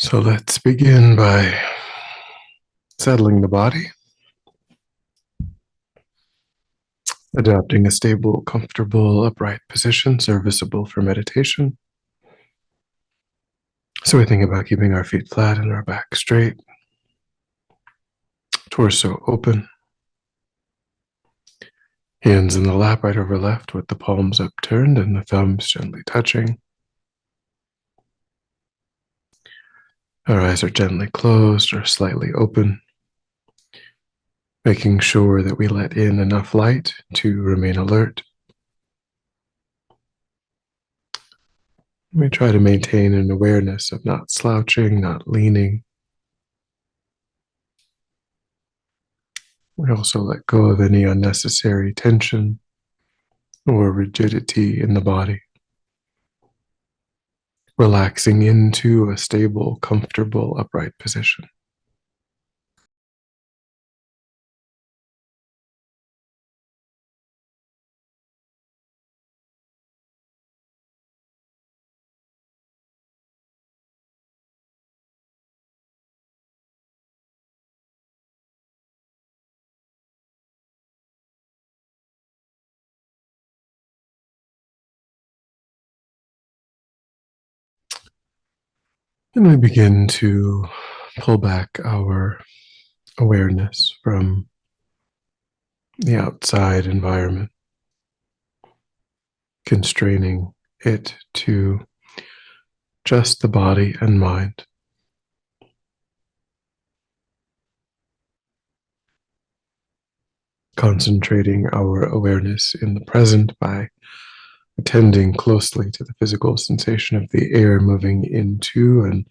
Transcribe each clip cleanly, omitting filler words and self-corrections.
So let's begin by settling the body, adopting a stable, comfortable, upright position serviceable for meditation. So we think about keeping our feet flat and our back straight, torso open, hands in the lap right over left with the palms upturned and the thumbs gently touching. Our eyes are gently closed or slightly open, making sure that we let in enough light to remain alert. We try to maintain an awareness of not slouching, not leaning. We also let go of any unnecessary tension or rigidity in the body, relaxing into a stable, comfortable, upright position. And we begin to pull back our awareness from the outside environment, constraining it to just the body and mind, concentrating our awareness in the present by attending closely to the physical sensation of the air moving into and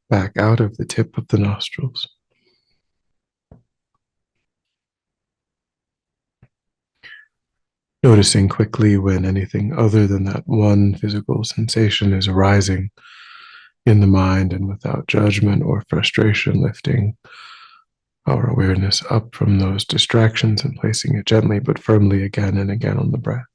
back out of the tip of the nostrils. Noticing quickly when anything other than that one physical sensation is arising in the mind, and without judgment or frustration, lifting our awareness up from those distractions and placing it gently but firmly again and again on the breath.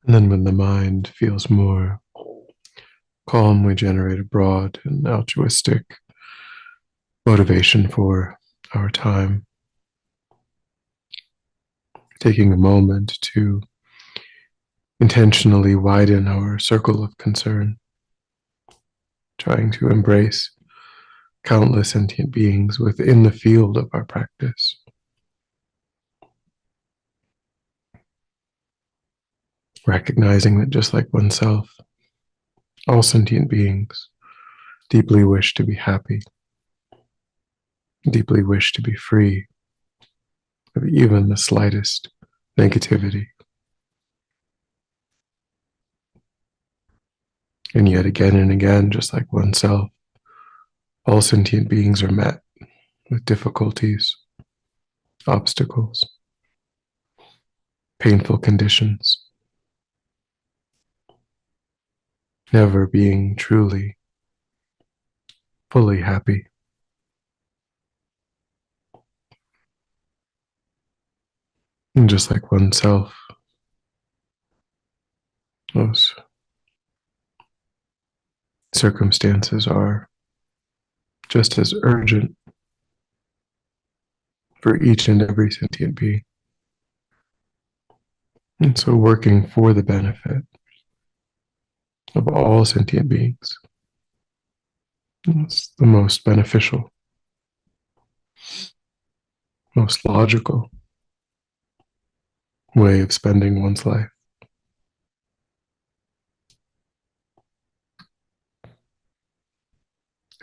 And then when the mind feels more calm, we generate a broad and altruistic motivation for our time, taking a moment to intentionally widen our circle of concern, trying to embrace countless sentient beings within the field of our practice, recognizing that just like oneself, all sentient beings deeply wish to be happy, deeply wish to be free of even the slightest negativity. And yet again and again, just like oneself, all sentient beings are met with difficulties, obstacles, painful conditions, never being truly, fully happy. And just like oneself, those circumstances are just as urgent for each and every sentient being. And so, working for the benefit of all sentient beings is the most beneficial, most logical way of spending one's life.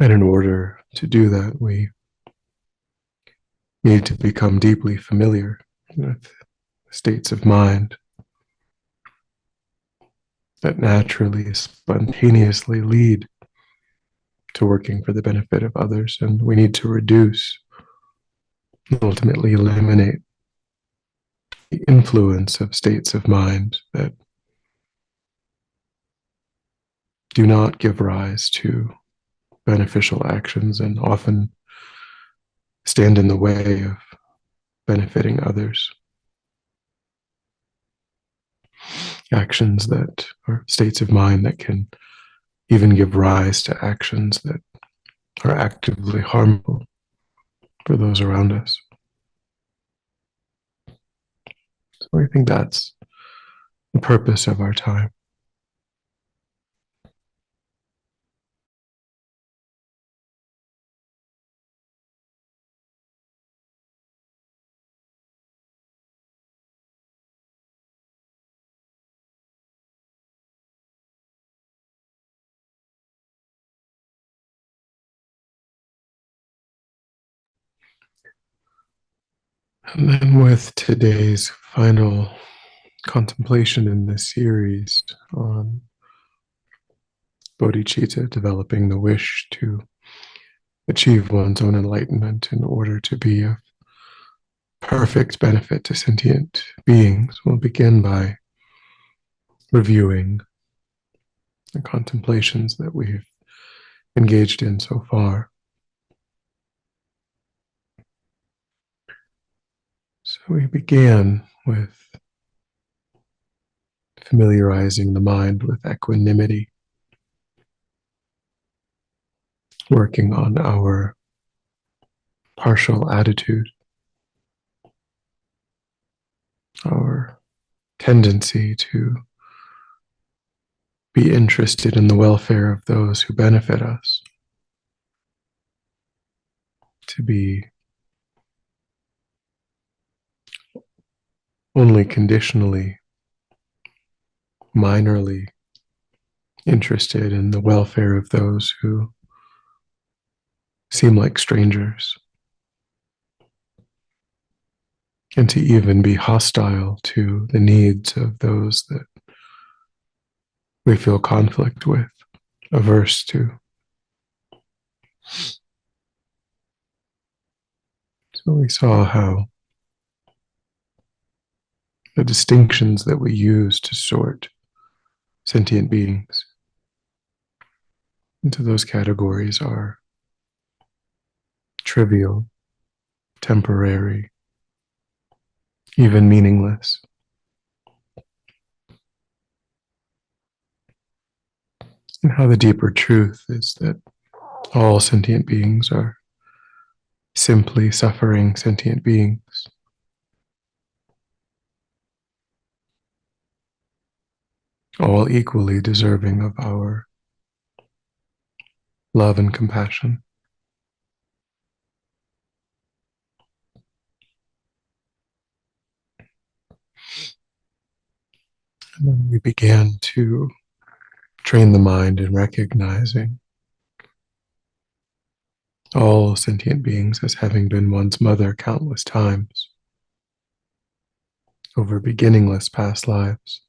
And in order to do that, we need to become deeply familiar with states of mind that naturally, spontaneously lead to working for the benefit of others. And we need to reduce, ultimately eliminate the influence of states of mind that do not give rise to beneficial actions and often stand in the way of benefiting others. Actions that are states of mind that can even give rise to actions that are actively harmful for those around us. So I think that's the purpose of our time. And then with today's final contemplation in this series on bodhicitta, developing the wish to achieve one's own enlightenment in order to be of perfect benefit to sentient beings, we'll begin by reviewing the contemplations that we've engaged in so far. So we began with familiarizing the mind with equanimity, working on our partial attitude, our tendency to be interested in the welfare of those who benefit us, to be only conditionally, minorly interested in the welfare of those who seem like strangers, and to even be hostile to the needs of those that we feel conflict with, averse to. So we saw how the distinctions that we use to sort sentient beings into those categories are trivial, temporary, even meaningless. how the deeper truth is that all sentient beings are simply suffering sentient beings, all equally deserving of our love and compassion. And then we began to train the mind in recognizing all sentient beings as having been one's mother countless times over beginningless past lives,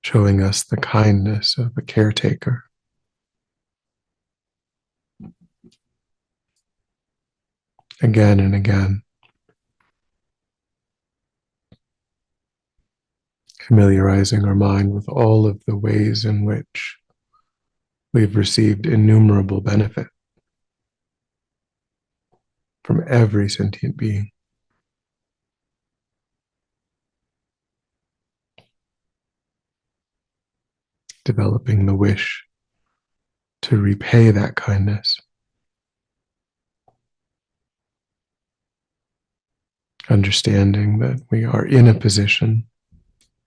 showing us the kindness of a caretaker. Again and again, familiarizing our mind with all of the ways in which we've received innumerable benefit from every sentient being, developing the wish to repay that kindness, understanding that we are in a position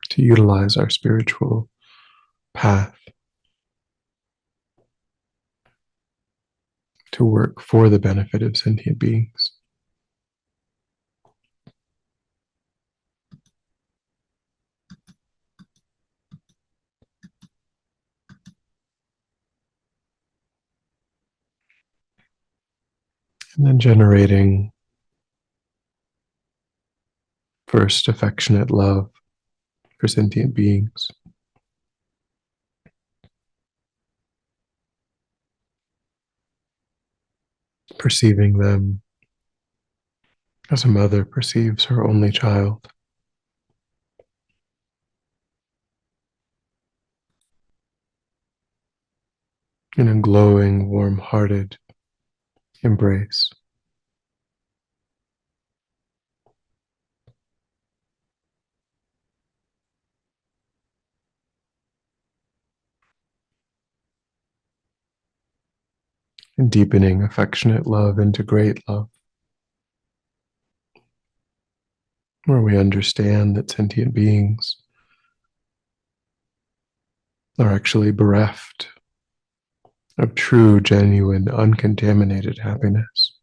to utilize our spiritual path to work for the benefit of sentient beings. And then generating first affectionate love for sentient beings, perceiving them as a mother perceives her only child, in a glowing, warm-hearted embrace. And deepening affectionate love into great love, where we understand that sentient beings are actually bereft of true, genuine, uncontaminated happiness,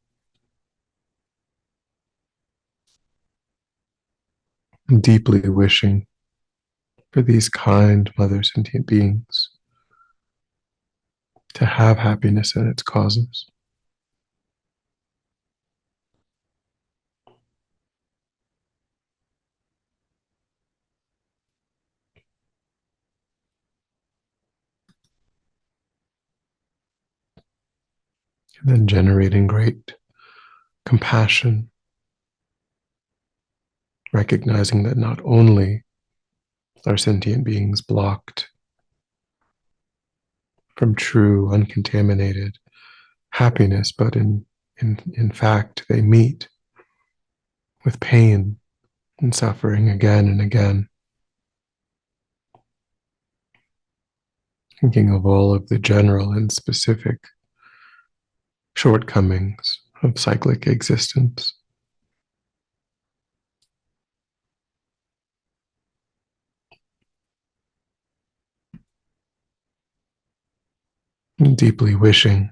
and deeply wishing for these kind mother sentient beings to have happiness in its causes. And then generating great compassion, recognizing that not only are sentient beings blocked from true, uncontaminated happiness, but in fact, they meet with pain and suffering again and again, thinking of all of the general and specific shortcomings of cyclic existence, and deeply wishing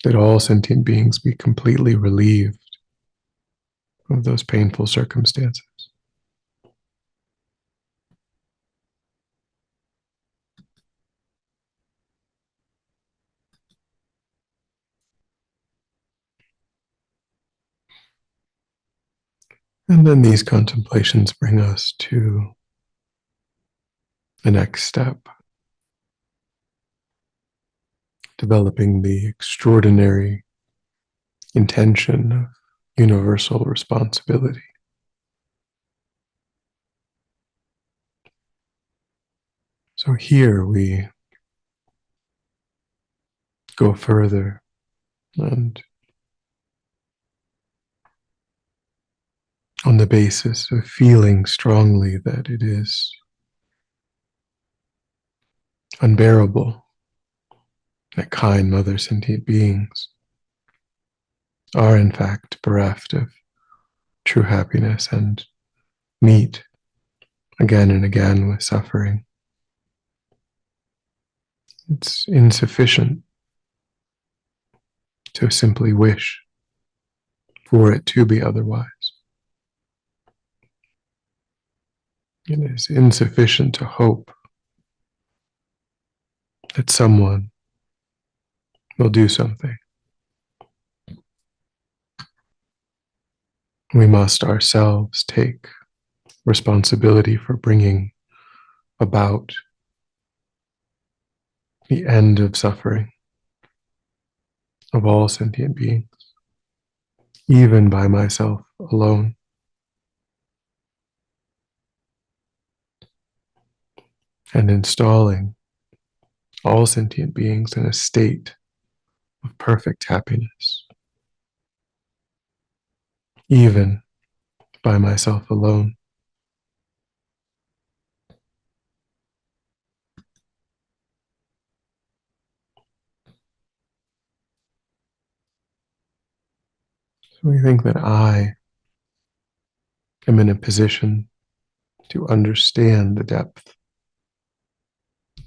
that all sentient beings be completely relieved of those painful circumstances. And then these contemplations bring us to the next step, developing the extraordinary intention of universal responsibility. So here we go further and on the basis of feeling strongly that it is unbearable that kind mother sentient beings are in fact bereft of true happiness and meet again and again with suffering. It's insufficient to simply wish for it to be otherwise. It is insufficient to hope that someone will do something. We must ourselves take responsibility for bringing about the end of suffering of all sentient beings, even by myself alone. And installing all sentient beings in a state of perfect happiness, even by myself alone. So we think that I am in a position to understand the depth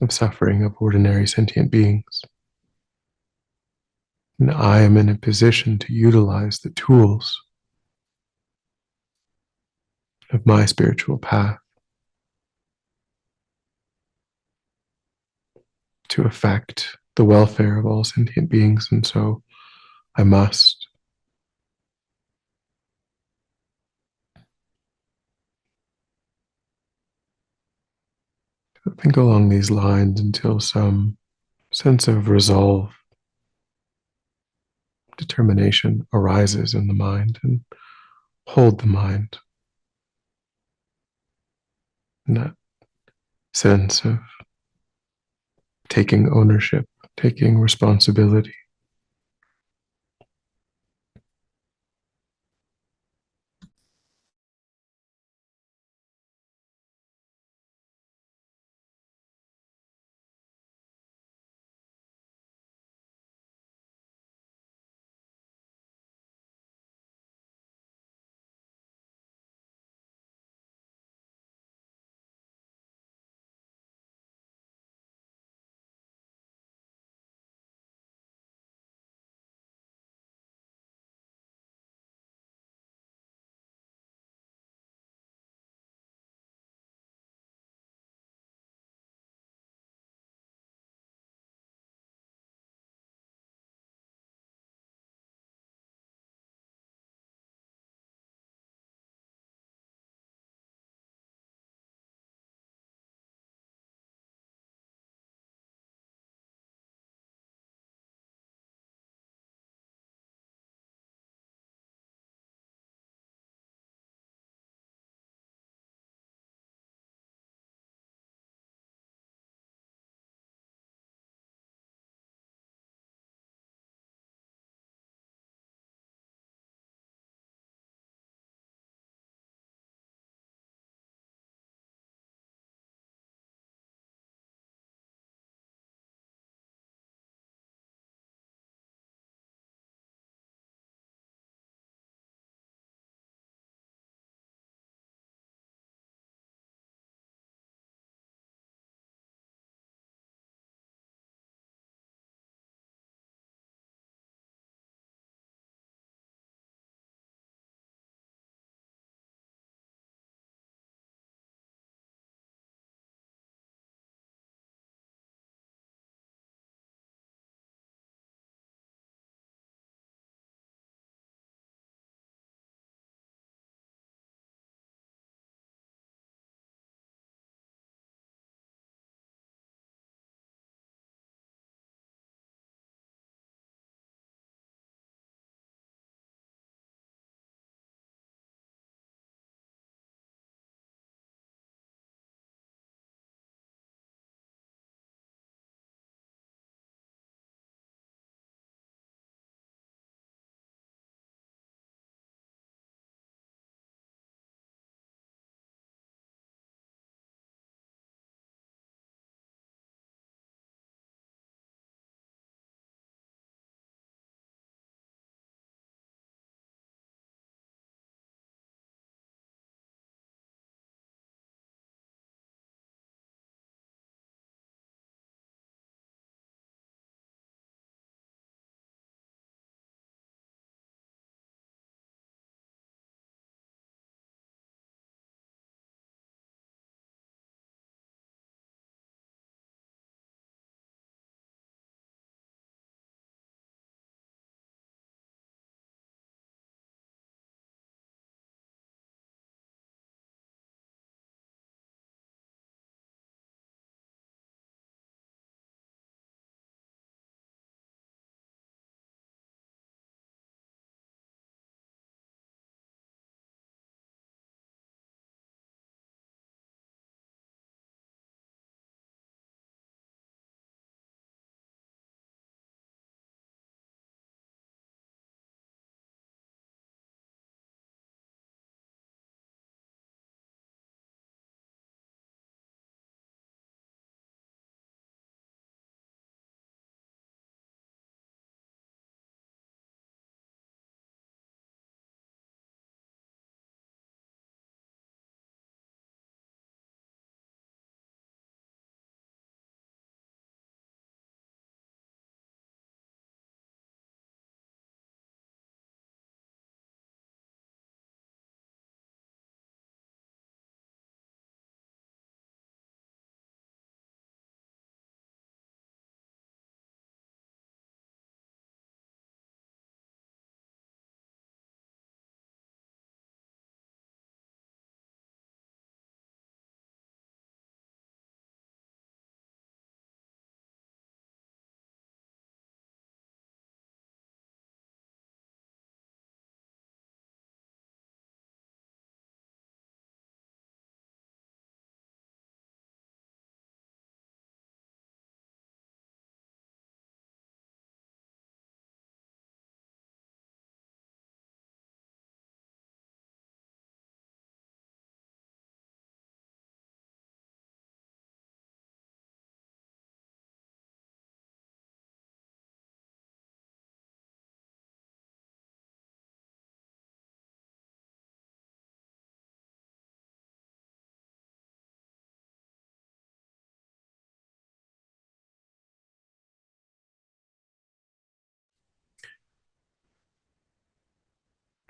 of suffering of ordinary sentient beings. And I am in a position to utilize the tools of my spiritual path to affect the welfare of all sentient beings. And so I must think along these lines until some sense of resolve, determination arises in the mind, and hold the mind in that sense of taking ownership, taking responsibility.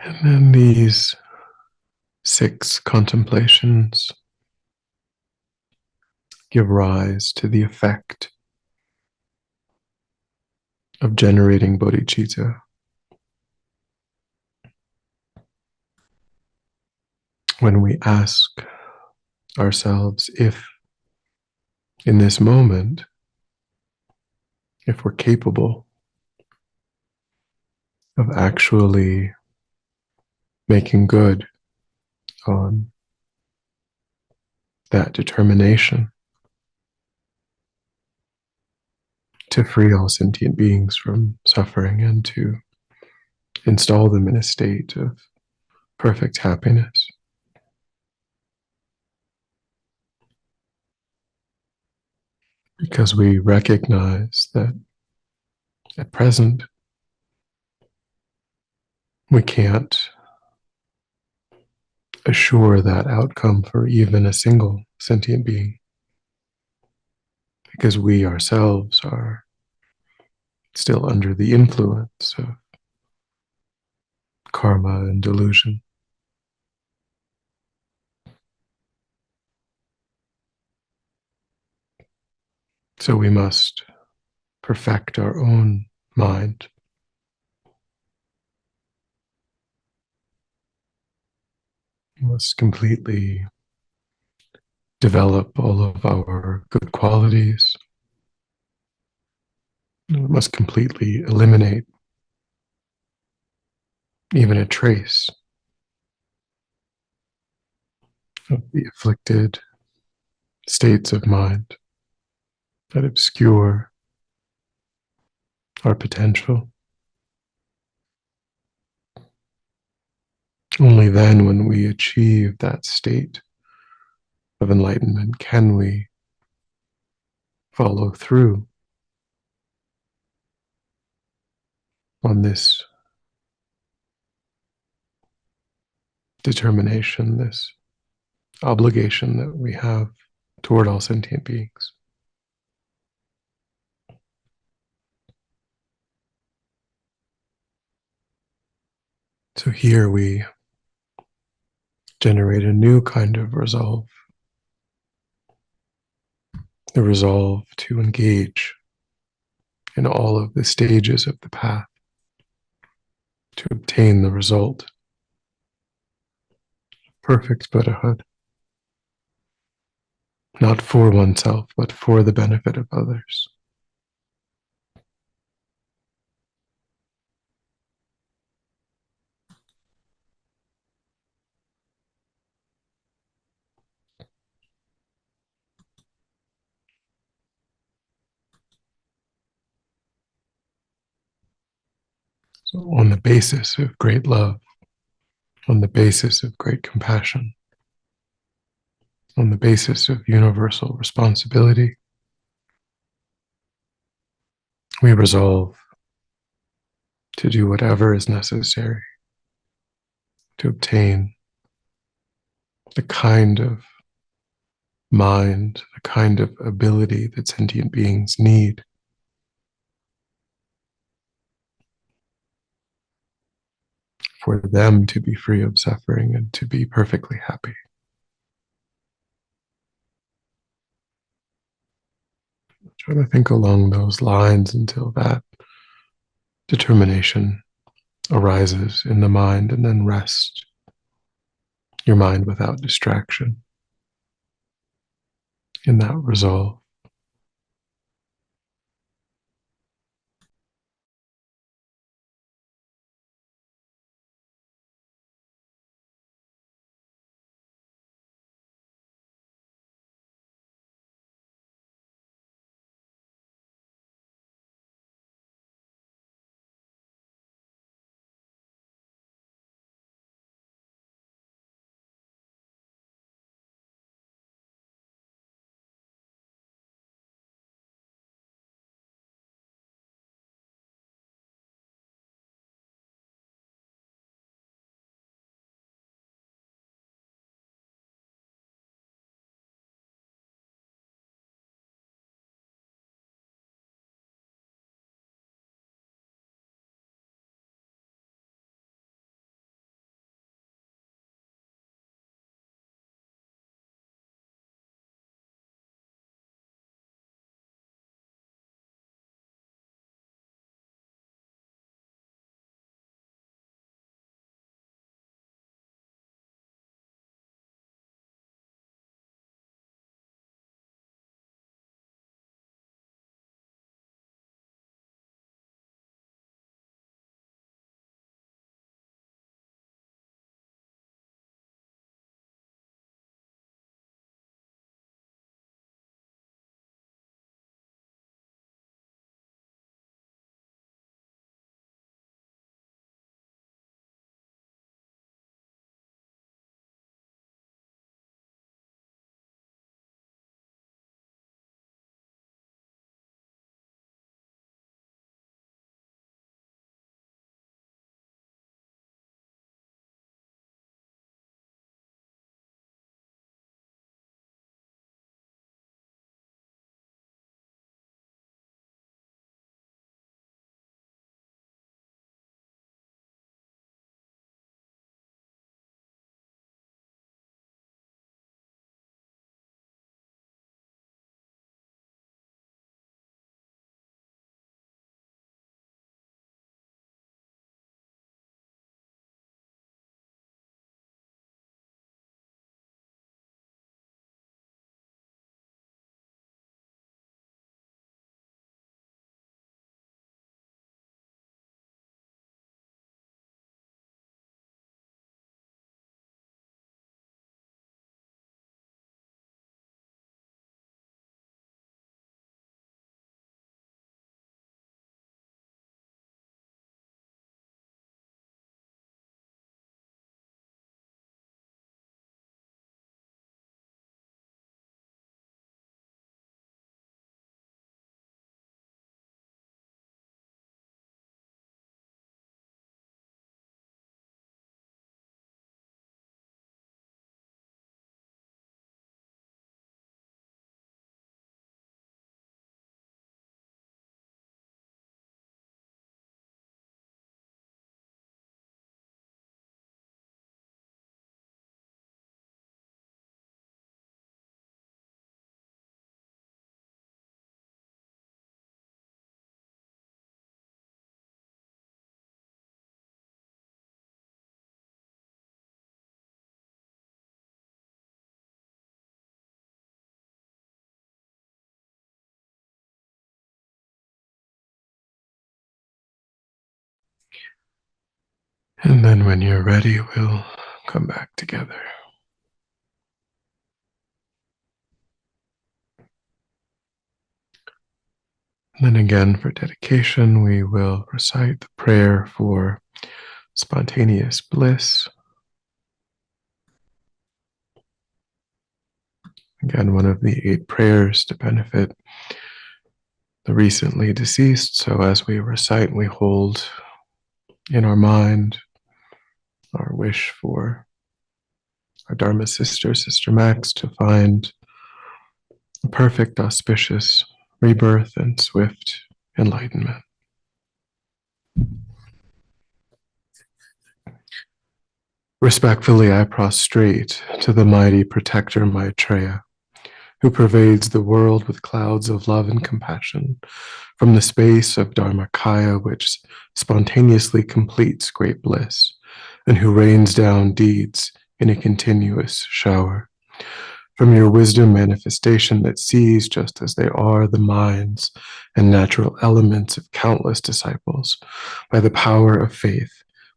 And then these 6 contemplations give rise to the effect of generating bodhicitta. When we ask ourselves if, in this moment, if we're capable of actually making good on that determination to free all sentient beings from suffering and to install them in a state of perfect happiness. Because we recognize that at present we can't assure that outcome for even a single sentient being, because we ourselves are still under the influence of karma and delusion. So we must perfect our own mind. We must completely develop all of our good qualities. We must completely eliminate even a trace of the afflicted states of mind that obscure our potential. Only then, when we achieve that state of enlightenment, can we follow through on this determination, this obligation that we have toward all sentient beings. So here we generate a new kind of resolve, the resolve to engage in all of the stages of the path to obtain the result, perfect Buddhahood, not for oneself, but for the benefit of others. So on the basis of great love, on the basis of great compassion, on the basis of universal responsibility, we resolve to do whatever is necessary to obtain the kind of mind, the kind of ability that sentient beings need for them to be free of suffering and to be perfectly happy. Try to think along those lines until that determination arises in the mind, and then rest your mind without distraction in that resolve. And then when you're ready, we'll come back together. And then again, for dedication, we will recite the prayer for spontaneous bliss. Again, one of the 8 prayers to benefit the recently deceased. So as we recite, we hold in our mind our wish for our Dharma sister, Sister Max, to find a perfect, auspicious rebirth and swift enlightenment. Respectfully, I prostrate to the mighty protector Maitreya, who pervades the world with clouds of love and compassion, from the space of Dharmakaya, which spontaneously completes great bliss, and who rains down deeds in a continuous shower. From your wisdom manifestation that sees just as they are the minds and natural elements of countless disciples, by the power of faith,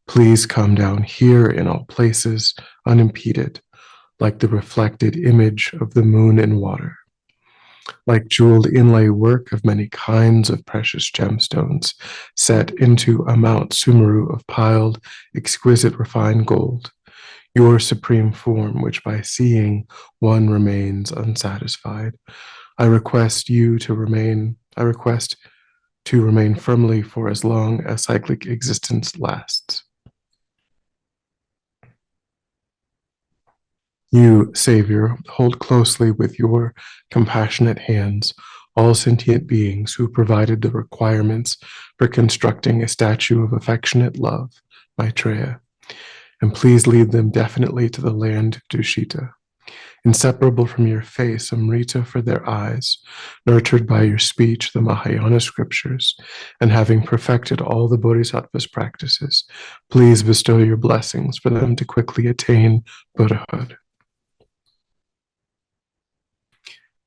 please come down here in all places unimpeded, like the reflected image of the moon in water, like jeweled inlay work of many kinds of precious gemstones set into a Mount Sumeru of piled, exquisite refined gold, your supreme form, which by seeing one remains unsatisfied. I request to remain firmly for as long as cyclic existence lasts. You, Savior, hold closely with your compassionate hands all sentient beings who provided the requirements for constructing a statue of affectionate love, Maitreya, and please lead them definitely to the land of Dushita. Inseparable from your face, Amrita for their eyes, nurtured by your speech, the Mahayana scriptures, and having perfected all the Bodhisattva's practices, please bestow your blessings for them to quickly attain Buddhahood.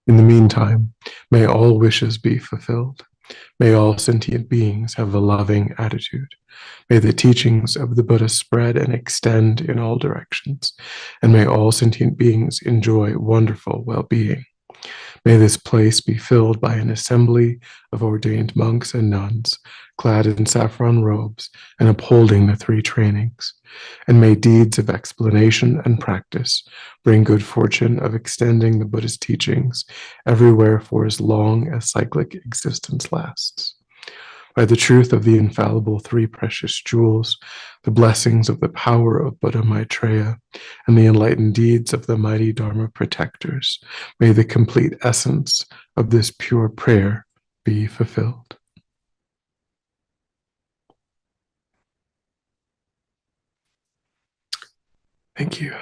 In the meantime, may all wishes be fulfilled. May all sentient beings have a loving attitude. May the teachings of the Buddha spread and extend in all directions, and may all sentient beings enjoy wonderful well-being. May this place be filled by an assembly of ordained monks and nuns, clad in saffron robes and upholding the 3 trainings. And may deeds of explanation and practice bring good fortune of extending the Buddha's teachings everywhere for as long as cyclic existence lasts. By the truth of the infallible 3 precious jewels, the blessings of the power of Buddha Maitreya, and the enlightened deeds of the mighty Dharma protectors, may the complete essence of this pure prayer be fulfilled. Thank you.